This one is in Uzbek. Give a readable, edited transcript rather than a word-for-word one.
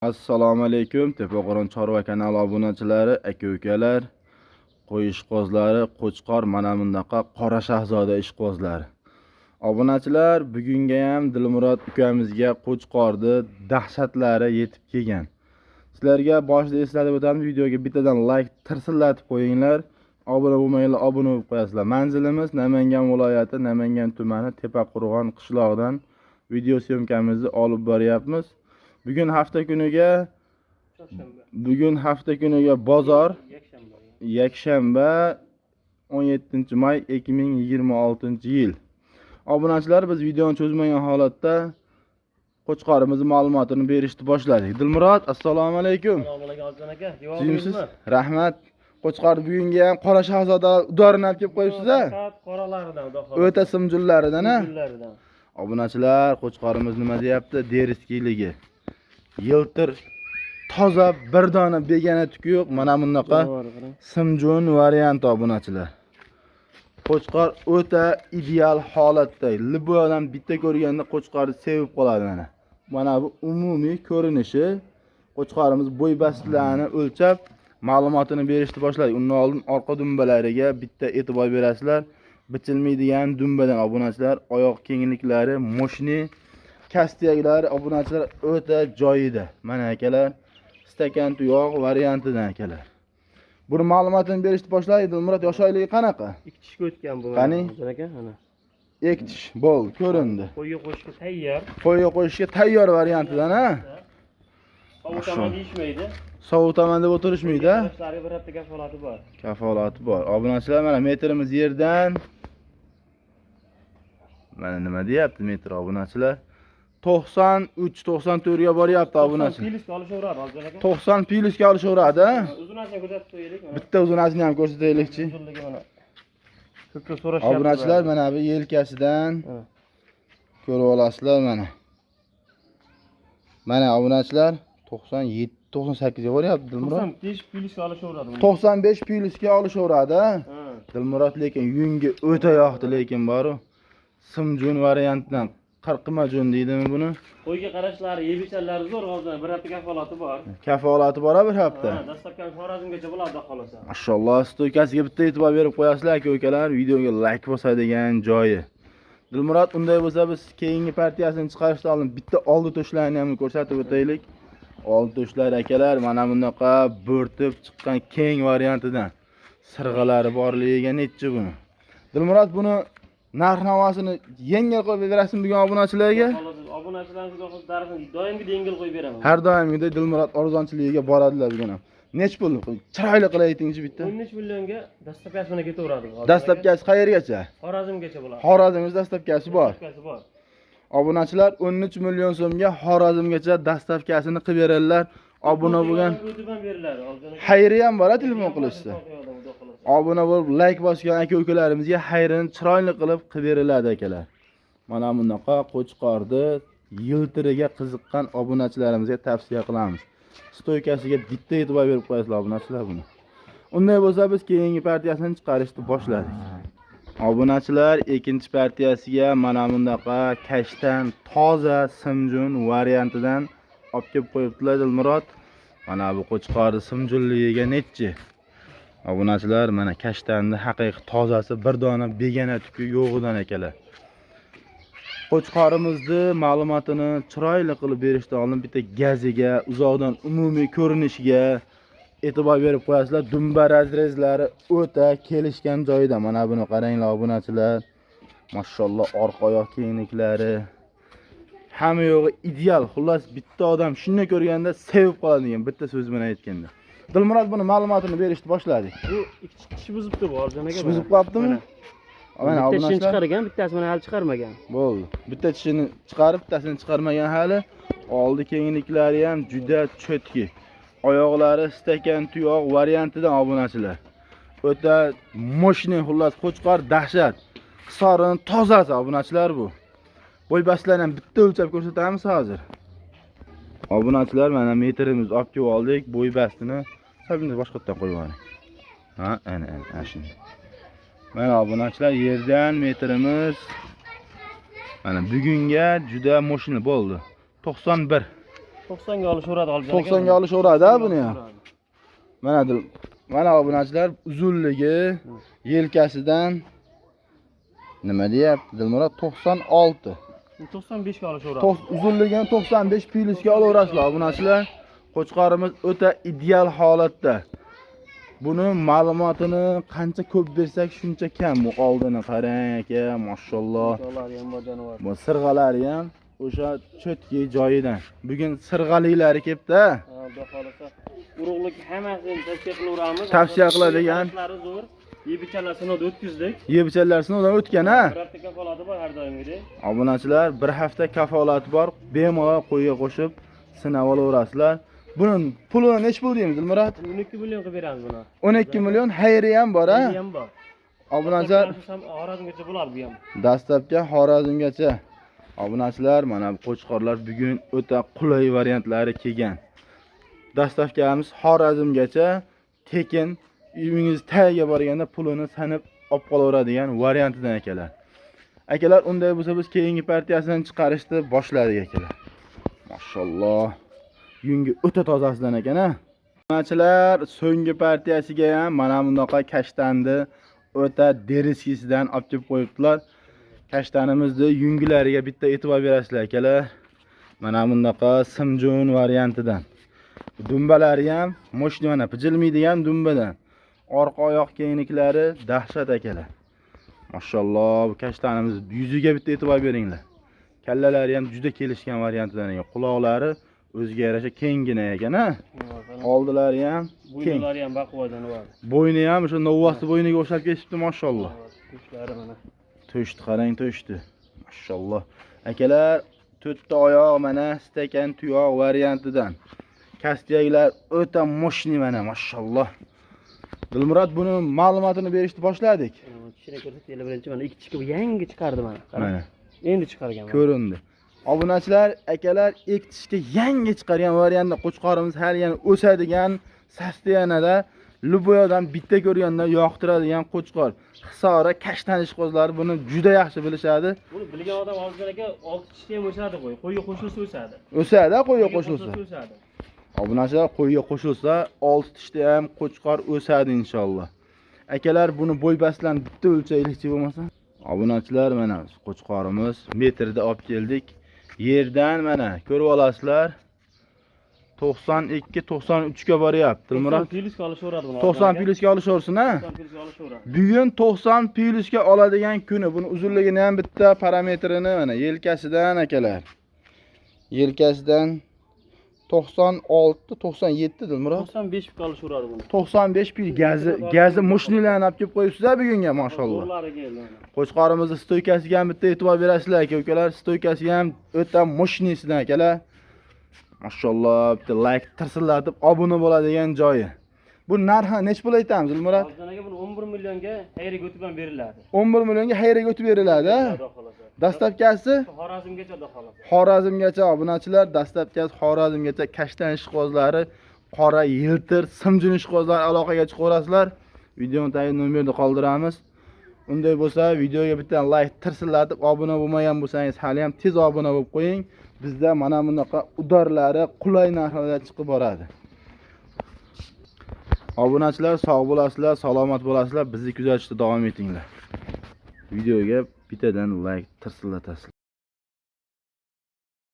Assalomu alaykum. Tepaqo'ron Chorva kanali obunachilari, aka-ukalar, qo'y ishqozlari, Qo'chqor mana bundaqa Qora Shahzoda ishqozlari. Obunachilar, bugunga ham Dilmurod ukamizga Qo'chqorni dahshatlari yetib kelgan. Sizlarga boshida eslatib o'tamiz, videoga bittadan like tirsillatib qo'yinglar. Obuna bo'lmanglar, obuna bo'lib qo'yasizlar. Manzilimiz Namangan viloyati, Namangan tumani Tepaqo'rg'on qishlog'idan video syomkamizni olib boryapmiz. Bugun hafta kuniga bozor yakshanba 17-may 2026-yil. Obunachilar, biz videoni cho'zmagan holatda Qo'chqorimiz ma'lumotini berishni boshladik. Dilmurod, assalomu alaykum. Assalomu alaykum Azizjon aka. Suyimsiz? Rahmat. Qo'chqor bugunga ham Qora Shahzoda udorini olib kelib qo'yibsiz-a? Qoralaridan, O'ta simjullaridan-a? Simjullaridan. Obunachilar, Qo'chqorimiz nima deyapti? Deriskiligi. Yiltir toza bir dona begona tuki yo'q. Mana bunaqa simjun variant obunachilar. Qo'chqor o'ta ideal holatda. Liboy odam bitta ko'rganda Qo'chqorni sevib qoladi mana. Mana bu umumiy ko'rinishi. Qo'chqorimiz bo'y bastlarini o'lchab ma'lumotini berishni boshladi. Undan oldin orqa dumbalariga bitta e'tibor berasizlar. Bichilmaydigan dumbadan obunachilar, oyoq kengliklari, moshni kastiyaklari obunachilar o'ta joyida. Mana akalar, stakan tuyoq variantidan akalar. Buni ma'lumotini berishni boshlaydi. Dilmurod, yosh oyligi qanaqa? 2 tishga o'tgan bu. Qani? Aka, mana. 2 tish bo'ldi, ko'rindi. Qo'yga qo'yishga tayyor. Qo'yga qo'yishga tayyor variantidan, ha? Sovutaman deyishmaydi. Sovutaman deb o'tirishmaydi, ha? Ishlariga bir hafta kafolati bor. Kafolati bor. Obunachilar, mana metrimiz yerdan mana nima deyapti metr obunachilar? 93-94 ga boryapti obunachilar. 90 pilisga olishaveradi Azizjon aka. 90 pilisga olishaveradi, ha? Uzunasini ko'rsatib qo'yaylik mana. Bitta uzunasini ham ko'rsataylikchi. Uzunligi mana. Ko'kka so'rashyapti. Obunachilar, mana bu yelkasidan ko'rib olasizlar mana. Mana obunachilar 97 98 ga boryapti Dilmurod. 95 pilisga olishaveradi. 95 pilisga olishaveradi, ha? Dilmurod, lekin yungi o'ta yoqdi, lekin boru simjun variantdan qirqimajun deydimi buni? Qo'yga qarashlari, yeb-ichanlari zo'r hozir. Bir hafta kafolati bor. Kafolati bor bir hafta. Ha, dastlabki Xorazmgacha bo'ladi xolasa. Mashalloh, stoykasiga bitta e'tibor berib qo'yasizlar aka-ukalar, videoga like bosadigan joyi. Dilmurod, unday bo'lsa biz keyingi partiyasini chiqarishdan oldin bitta oldi to'shlarni ham ko'rsatib o'taylik. Oldi to'shlar akalar mana bunaqa bo'rtib chiqqan keng variantidan. Sirg'alari borligiga necha buni. Dilmurod, buni narx-navosini yengil qo'yib berasizmi bugun obunachilarga? Obunachilarga darhol doimgidek yengil qo'yib beraman. Har doimgidek Dilmurod arzonchiligiga boradilar bugun ham. Nech pul? Chiroyli qilib aytingchi bitta. 13 millionga dastlabkasi mana ketaveradi. Dastlabkasi qayergacha? Xorazmgacha bo'ladi. Xorazmda dastlabkasi bor. Dastlabkasi bor. Obunachilar 13 million so'mga Xorazmgacha dastlabkasini qilib beradilar. Obuna bo'lgan YouTube ham beriladi. xayri ham bor, telefon qilishsa. Obuna bo'lib like bosgan aka-ukalarimizga xayrini chiroyli qilib beriladi akalar. Mana bunaqa Qo'chqorni yiltiriga qiziqqan obunachilarimizga tavsiya qilamiz. Stoykasiga bitta e'tibor berib qo'yasizlar obunachilar buni. Unday bo'lsa biz keyingi partiyasini chiqarishni boshladik. Obunachilar, ikkinchi partiyasiga mana bunaqa kashtan toza simjun variantidan olib kelib qo'yibdilar Dilmurod. Mana bu Qo'chqorni simjunligiga nechi? Obunachilar, mana kashtanning haqiqiy tozasi bir dona begona tuki yo'g'idan akalar. Qo'chqorimizni ma'lumotini chiroyli qilib berishdan oldin bitta gaziga, uzoqdan umumiy ko'rinishiga e'tibor berib qo'yasizlar. Dumba razrezlari o'ta kelishgan joyida. Mana buni qaranglar obunachilar. Mashalloh, orqa oyoq kengliklari hamma yo'g'i ideal. Xullas, bitta odam shuni ko'rganda sevib qoladi degan bitta so'z bilan aytganda. Dilmurod, buni ma'lumotini berishni boshladik. Bu ikki tish buzibdi bu Azizjon aka. Buzib qolibdimi? Mana bittasini chiqargan, bittasini hali chiqarmagan. Bo'ldi. Bitta tishini chiqarib, bittasini chiqarmagan hali. Oldi kengliklari ham juda cho'tki. Oyoqlari stakan tuyoq variantidan obunachilar. O'ta moshni, xullas Qo'chqor dahshat. Hisorini tozasi obunachilar bu. Bo'y bastlarni ham bitta o'lchab ko'rsatamiz hozir. Obunachilar, mana metrimiz olib kelib oldik. Bo'y bastini sabini boshqatdan qo'yib oling. Ha, ana shunday. Mana obunachilar, yerdan metrimiz mana bugunga juda moshni bo'ldi. 91. 90 ga olishaveradi olgan. 90 ga olishaveradi buni ham. Mana obunachilar uzunligi yelkasidan nima deyapti Dilmurod 96. 95 ga olishaveradi. Uzunligini 95 plyusga olaverasizlar obunachilar. Qo'chqorimiz o'ta ideal holatda. Buni ma'lumotini qancha ko'p bersak shuncha kam. Bu oldini qarang aka, mashalloh. Bu sirg'alari ham o'sha chotki joyidan. Bugun sirg'aliklari kelibdi. Xudo xolasa urug'lik hammasini tavsiya qilaveramiz. Tavsiya qiladigan. Zo'r. Yebichalar sinovdan o'tkazdik. Yebichalar sinovdan o'tgan, ha? Bir hafta kafolati bor har doimgidek. Obunachilar, bir hafta kafolati bor. Bemalol qo'yga qo'shib sinab olaverasizlar. Buning pulini nech pul deymiz, Dilmurod? 12 million qilib beramiz buni. 12 million xayri ham bor, ha? Xayri ham bor. Obunachilar, Xorazmgacha bo'ladi bu ham. dastlabki Xorazmgacha. Obunachilar, mana bu qo'chqorlar bugun o'ta qulay variantlari kelgan. Dastlabkamiz Xorazmgacha tekin uyingiz tagiga borganda pulini sanib olib qolaveradigan variantidan akalar. Akalar, unday bo'lsa biz keyingi partiyasini chiqarishni boshladik akalar. Mashalloh. Yungi o'ta tozasidan ekan, ha. Obunachilar, so'nggi partiyasiga ham mana bundoqa kashtanni o'ta deriskisidan olib kelib qo'yibdilar. Kashtanimizni yungilariga bitta e'tibor berasizlar akalar. Mana bundoqa simjon variantidan. Dumbalari ham moshni mana pijilmaydigan dumbadan. Orqa oyoq kengliklari dahshat akalar. Mashalloh, bu kashtanimiz yuziga bitta e'tibor beringlar. Kallalari ham juda kelishgan variantidan ekan. Quloqlari o'ziga yarasha kengina ekan, ha? Oldilari ham keng. Bo'ynlari ham baquvvatdan bor. Bo'yni ham o'sha novvasi bo'yniga o'xshab ketibdi, mashalloh. Tushlari mana. To'shdi, qarang, to'shdi. Mashalloh. Akalar, 4 ta oyoq mana stakan tuyoq variantidan. Kastiyaklar o'ta moshni mana, mashalloh. Dilmurod, buni ma'lumotini berishni boshladik. Kishini ko'rsataylik birinchi mana ikki chiqib yangi chiqardi mana. Mana. Endi chiqargan. Ko'rindi. Obunachilar, akalar, ekitishga yangi chiqargan variantda qo'chqorimiz hali yana o'sadigan sastiyanada Luboyadan bitta ko'rganda yoqtiradigan qo'chqor. Hisora kashtan ishqozlari buni juda yaxshi bilishadi. Buni bilgan odam olgan aka 6 tishda ham o'sadi qo'y. Qo'yga qo'shilsa o'sadi. O'sadi, qo'yga qo'shilsa. O'sadi. Obunachilar, qo'yga qo'shilsa 6 tishda ham qo'chqor o'sadi inshaalloh. Akalar, buni bo'ybasidan bitta o'lchaylikchi bo'lmasa. Obunachilar, mana qo'chqorimiz metrda olib keldik. Yerdan mana ko'rib olasizlar. 92-93 ga boryapti, Dilmurod. 90 plyusga olishaveradi buni. 90 plyusga olishaversin, ha? 90 plyusga olishaveradi. Bugun 90 plyusga oladigan kuni. Buni uzunligini ham bitta parametrini mana yelkasidan akalar. Yelkasidan 96-97 Dilmurod. 95 ga olishaveradi buni. 95 pil gazi mushnilarni olib kelib qo'yibsizlar bugunga, mashalloh. Zo'rlari keldi. Qo'chqorimizni stoykasiga ham bitta e'tibor berasizlar aka-ukalar. Stoykasi ham o'ta mushnisidan akalar. Mashalloh, bitta like tirsillatib obuna bo'ladigan joyi. Bu narxi nech pul aytamiz, Dilmurod? Hozirga buni 11 millionga xayriga o'tib ham beriladi. 11 millionga xayriga o'tib beriladi, ha? Dastlabkasi Xorazmgacha xolos. Xorazmgacha obunachilar, dastlabkasi Xorazmgacha kashtan ishqozlari, qora yiltir, simjon ishqozlari aloqaga chiqaverasizlar. Videoni tagida nomerni qoldiramiz. Unday bo'lsa, videoga bitta like tirsillatib obuna bo'lmagan bo'lsangiz, hali ham tez obuna bo'lib qo'ying. Bizda mana bunaqa udorlari qulay narxlarda chiqib boradi. Obunachilar, sog' bo'lasizlar, salomat bo'lasizlar. Bizni kuzatishda davom etinglar. Videoga bittadan like tirsillatasizlar.